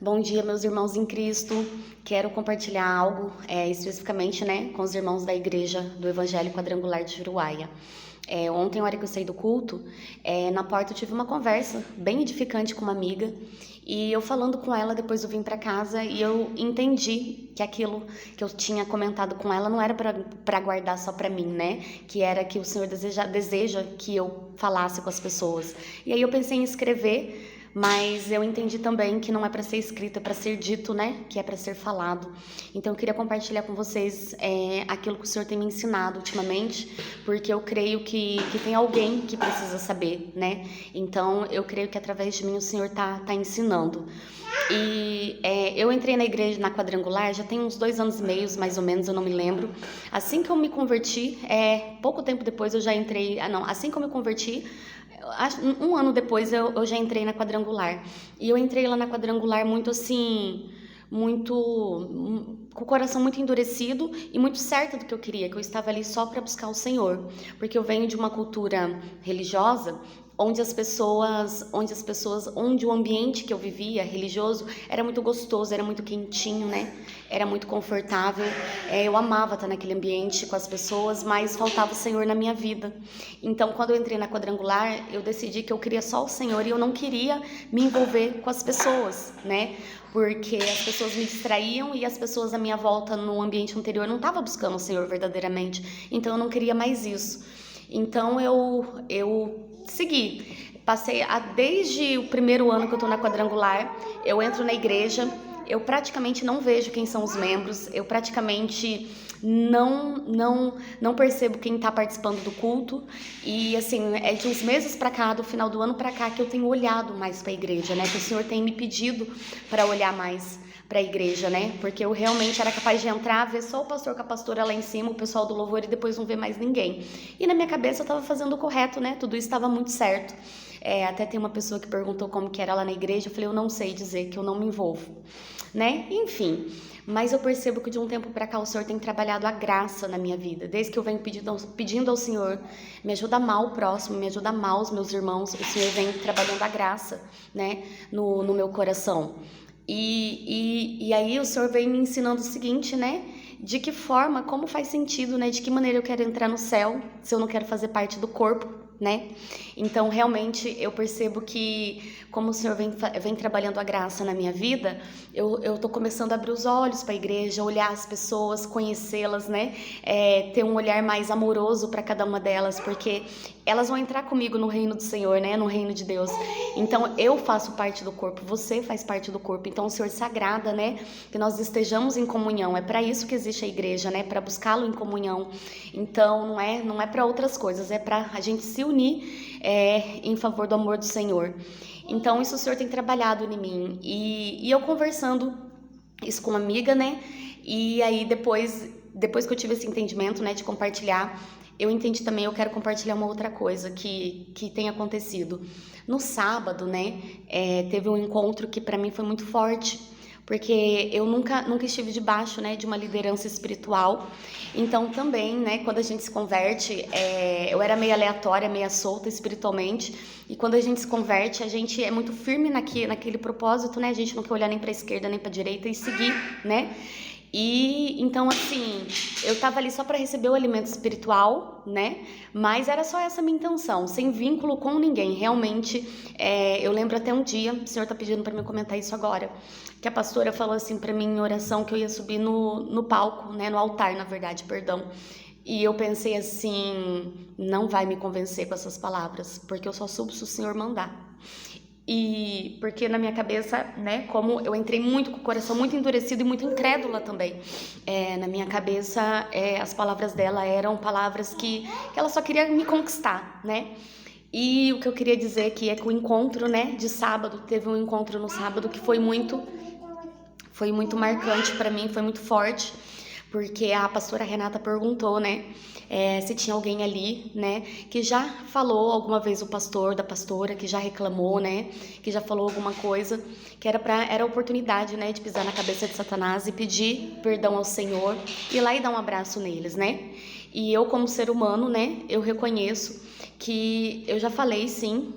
Bom dia, meus irmãos em Cristo. Quero compartilhar algo especificamente, com os irmãos da Igreja do Evangelho Quadrangular de Juruáia. Ontem, na hora que eu saí do culto, na porta eu tive uma conversa bem edificante com uma amiga. E eu falando com ela, depois eu vim para casa e eu entendi que aquilo que eu tinha comentado com ela não era para guardar só para mim, Que era que o Senhor deseja que eu falasse com as pessoas. E aí eu pensei em escrever, mas eu entendi também que não é para ser escrito, é para ser dito, Que é para ser falado. Então eu queria compartilhar com vocês aquilo que o Senhor tem me ensinado ultimamente, porque eu creio que tem alguém que precisa saber, Então eu creio que através de mim o Senhor tá ensinando. E eu entrei na igreja, na Quadrangular, já tem uns 2 anos e meio, mais ou menos, eu não me lembro. Assim que eu me converti, pouco tempo depois eu já entrei, assim que eu me converti, um ano depois eu já entrei na Quadrangular. E eu entrei lá na Quadrangular muito assim, com o coração muito endurecido e muito certa do que eu queria, que eu estava ali só para buscar o Senhor. Porque eu venho de uma cultura religiosa onde o ambiente que eu vivia, religioso, era muito gostoso, era muito quentinho, Era muito confortável. Eu amava estar naquele ambiente com as pessoas, mas faltava o Senhor na minha vida. Então, quando eu entrei na Quadrangular, eu decidi que eu queria só o Senhor e eu não queria me envolver com as pessoas, Porque as pessoas me distraíam e as pessoas à minha volta no ambiente anterior não estavam buscando o Senhor verdadeiramente. Então, eu não queria mais isso. Então, eu segui. Desde o primeiro ano que eu tô na Quadrangular, eu entro na igreja, eu praticamente não vejo quem são os membros, eu praticamente não percebo quem tá participando do culto. E assim, é de uns meses pra cá, do final do ano pra cá, que eu tenho olhado mais pra igreja, Que o Senhor tem me pedido para olhar mais pra igreja, Porque eu realmente era capaz de entrar, ver só o pastor com a pastora lá em cima, o pessoal do louvor, e depois não ver mais ninguém. E na minha cabeça eu tava fazendo o correto, Tudo isso estava muito certo. Até tem uma pessoa que perguntou como que era lá na igreja, eu falei, eu não sei dizer, que eu não me envolvo, Enfim, mas eu percebo que de um tempo pra cá o Senhor tem trabalhado a graça na minha vida. Desde que eu venho pedindo ao Senhor, me ajuda a amar o próximo, me ajuda a amar os meus irmãos, o Senhor vem trabalhando a graça, no meu coração. E aí o Senhor vem me ensinando o seguinte, De que forma, como faz sentido, De que maneira eu quero entrar no céu se eu não quero fazer parte do corpo, Então, realmente, eu percebo que, como o Senhor vem trabalhando a graça na minha vida, eu tô começando a abrir os olhos para a igreja, olhar as pessoas, conhecê-las, ter um olhar mais amoroso para cada uma delas, porque elas vão entrar comigo no reino do Senhor, no reino de Deus. Então, eu faço parte do corpo, você faz parte do corpo. Então, o Senhor se agrada, que nós estejamos em comunhão. É para isso que existe a igreja, para buscá-lo em comunhão. Então, não é para outras coisas, é para a gente se unir em favor do amor do Senhor. Então, isso o Senhor tem trabalhado em mim. E eu conversando isso com uma amiga, E aí, depois que eu tive esse entendimento, de compartilhar, eu entendi também, eu quero compartilhar uma outra coisa que tem acontecido. No sábado, teve um encontro que para mim foi muito forte, porque eu nunca estive debaixo, de uma liderança espiritual. Então também, quando a gente se converte, eu era meio aleatória, meio solta espiritualmente, e quando a gente se converte, a gente é muito firme naquele propósito, A gente não quer olhar nem para a esquerda nem para a direita e seguir, E então, assim, eu tava ali só para receber o alimento espiritual, Mas era só essa minha intenção, sem vínculo com ninguém. Realmente, eu lembro até um dia, o Senhor tá pedindo para mim comentar isso agora, que a pastora falou assim para mim em oração que eu ia subir no palco, no altar, na verdade, perdão. E eu pensei assim, não vai me convencer com essas palavras, porque eu só subo se o Senhor mandar. E porque na minha cabeça, como eu entrei muito com o coração muito endurecido e muito incrédula também, na minha cabeça, as palavras dela eram palavras que ela só queria me conquistar, E o que eu queria dizer aqui é que o encontro, de sábado, teve um encontro no sábado que foi muito marcante para mim, foi muito forte, porque a pastora Renata perguntou, se tinha alguém ali, que já falou alguma vez o pastor da pastora, que já reclamou, que já falou alguma coisa, que era a oportunidade, de pisar na cabeça de Satanás e pedir perdão ao Senhor, ir lá e dar um abraço neles, E eu, como ser humano, eu reconheço que eu já falei, sim,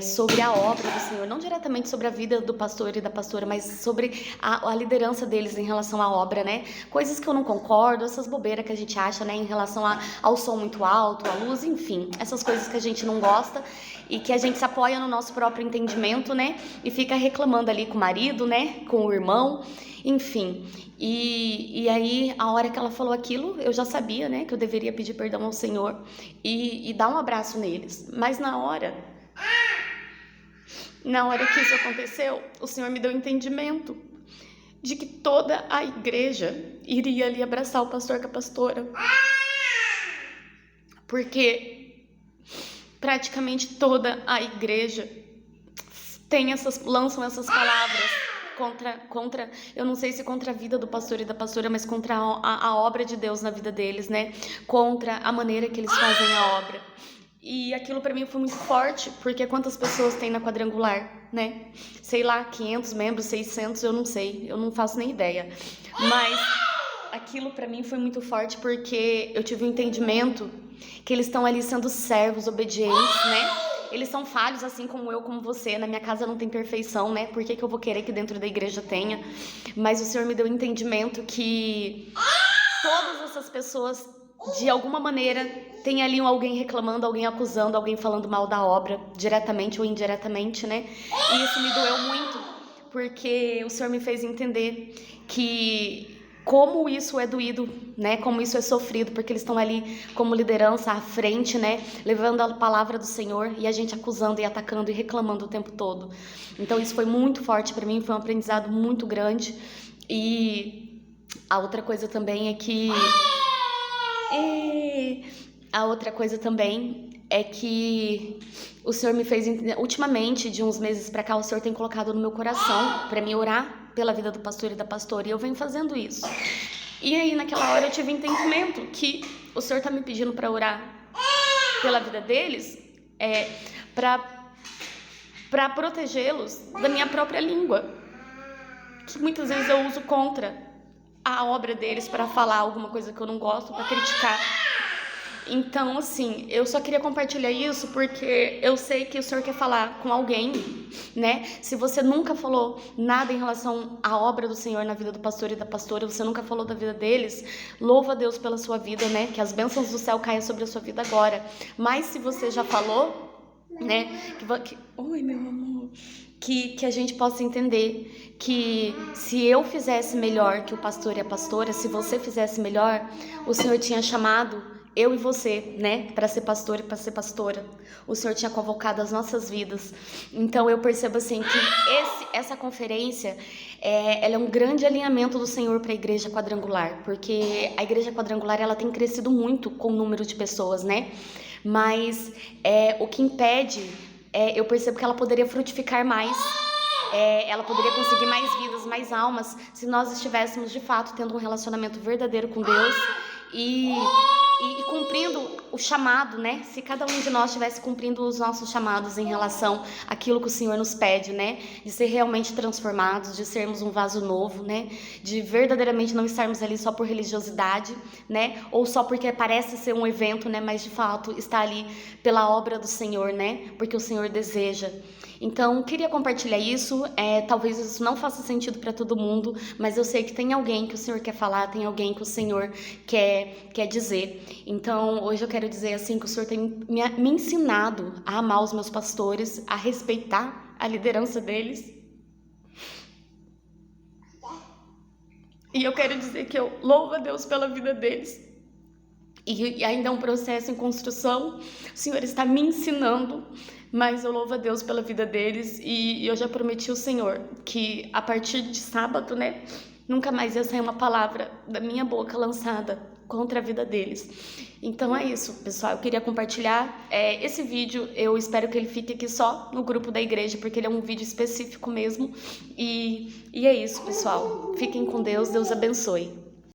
sobre a obra do Senhor, não diretamente sobre a vida do pastor e da pastora, mas sobre a liderança deles em relação à obra, né? Coisas que eu não concordo, essas bobeiras que a gente acha, né? Em relação ao som muito alto, à luz, enfim, essas coisas que a gente não gosta e que a gente se apoia no nosso próprio entendimento, né? E fica reclamando ali com o marido, né? Com o irmão, enfim. E aí, a hora que ela falou aquilo, eu já sabia, né? Que eu deveria pedir perdão ao Senhor e dar um abraço neles. Mas na hora que isso aconteceu, o Senhor me deu entendimento de que toda a igreja iria ali abraçar o pastor com a pastora. Porque praticamente toda a igreja lançam essas palavras contra, eu não sei se contra a vida do pastor e da pastora, mas contra a obra de Deus na vida deles, né? Contra a maneira que eles fazem a obra. E aquilo pra mim foi muito forte, porque quantas pessoas tem na quadrangular, né? Sei lá, 500 membros, 600, eu não sei, eu não faço nem ideia. Mas aquilo pra mim foi muito forte, porque eu tive um entendimento que eles estão ali sendo servos, obedientes, né? Eles são falhos, assim como eu, como você. Na minha casa não tem perfeição, né? Por que eu vou querer que dentro da igreja tenha? Mas o Senhor me deu um entendimento que todas essas pessoas, de alguma maneira, tem ali alguém reclamando, alguém acusando, alguém falando mal da obra, diretamente ou indiretamente, né? E isso me doeu muito, porque o Senhor me fez entender que como isso é doído, né? Como isso é sofrido, porque eles estão ali como liderança à frente, né? Levando a palavra do Senhor e a gente acusando e atacando e reclamando o tempo todo. Então isso foi muito forte para mim, foi um aprendizado muito grande. E a outra coisa também é que o Senhor me fez entender, ultimamente, de uns meses pra cá, o Senhor tem colocado no meu coração pra me orar pela vida do pastor e da pastora, e eu venho fazendo isso. E aí, naquela hora, eu tive entendimento que o Senhor tá me pedindo pra orar pela vida deles, pra protegê-los da minha própria língua, que muitas vezes eu uso contra a obra deles para falar alguma coisa que eu não gosto, para criticar. Então, assim, eu só queria compartilhar isso porque eu sei que o Senhor quer falar com alguém, né? Se você nunca falou nada em relação à obra do Senhor na vida do pastor e da pastora, você nunca falou da vida deles, louva a Deus pela sua vida, né? Que as bênçãos do céu caiam sobre a sua vida agora. Mas se você já falou, né? Oi, meu amor. Que a gente possa entender que se eu fizesse melhor que o pastor e a pastora, se você fizesse melhor, o Senhor tinha chamado eu e você, né, para ser pastor e para ser pastora. O Senhor tinha convocado as nossas vidas. Então eu percebo assim que essa conferência, ela é um grande alinhamento do Senhor para a Igreja Quadrangular, porque a Igreja Quadrangular ela tem crescido muito com o número de pessoas, né? Mas o que impede, eu percebo que ela poderia frutificar mais. Ela poderia conseguir mais vidas, mais almas, se nós estivéssemos de fato tendo um relacionamento verdadeiro com Deus e cumprindo o chamado, né? Se cada um de nós estivesse cumprindo os nossos chamados em relação àquilo que o Senhor nos pede, né? De ser realmente transformados, de sermos um vaso novo, né? De verdadeiramente não estarmos ali só por religiosidade, né? Ou só porque parece ser um evento, né? Mas de fato está ali pela obra do Senhor, né? Porque o Senhor deseja. Então, queria compartilhar isso, talvez isso não faça sentido para todo mundo, mas eu sei que tem alguém que o Senhor quer falar, tem alguém que o Senhor quer dizer. Então, hoje eu quero dizer assim que o Senhor tem me ensinado a amar os meus pastores, a respeitar a liderança deles. E eu quero dizer que eu louvo a Deus pela vida deles. E ainda é um processo em construção, o Senhor está me ensinando, mas eu louvo a Deus pela vida deles e eu já prometi ao Senhor que a partir de sábado, né, nunca mais ia sair uma palavra da minha boca lançada contra a vida deles. Então é isso, pessoal, eu queria compartilhar esse vídeo, eu espero que ele fique aqui só no grupo da igreja, porque ele é um vídeo específico mesmo, e é isso, pessoal, fiquem com Deus, Deus abençoe.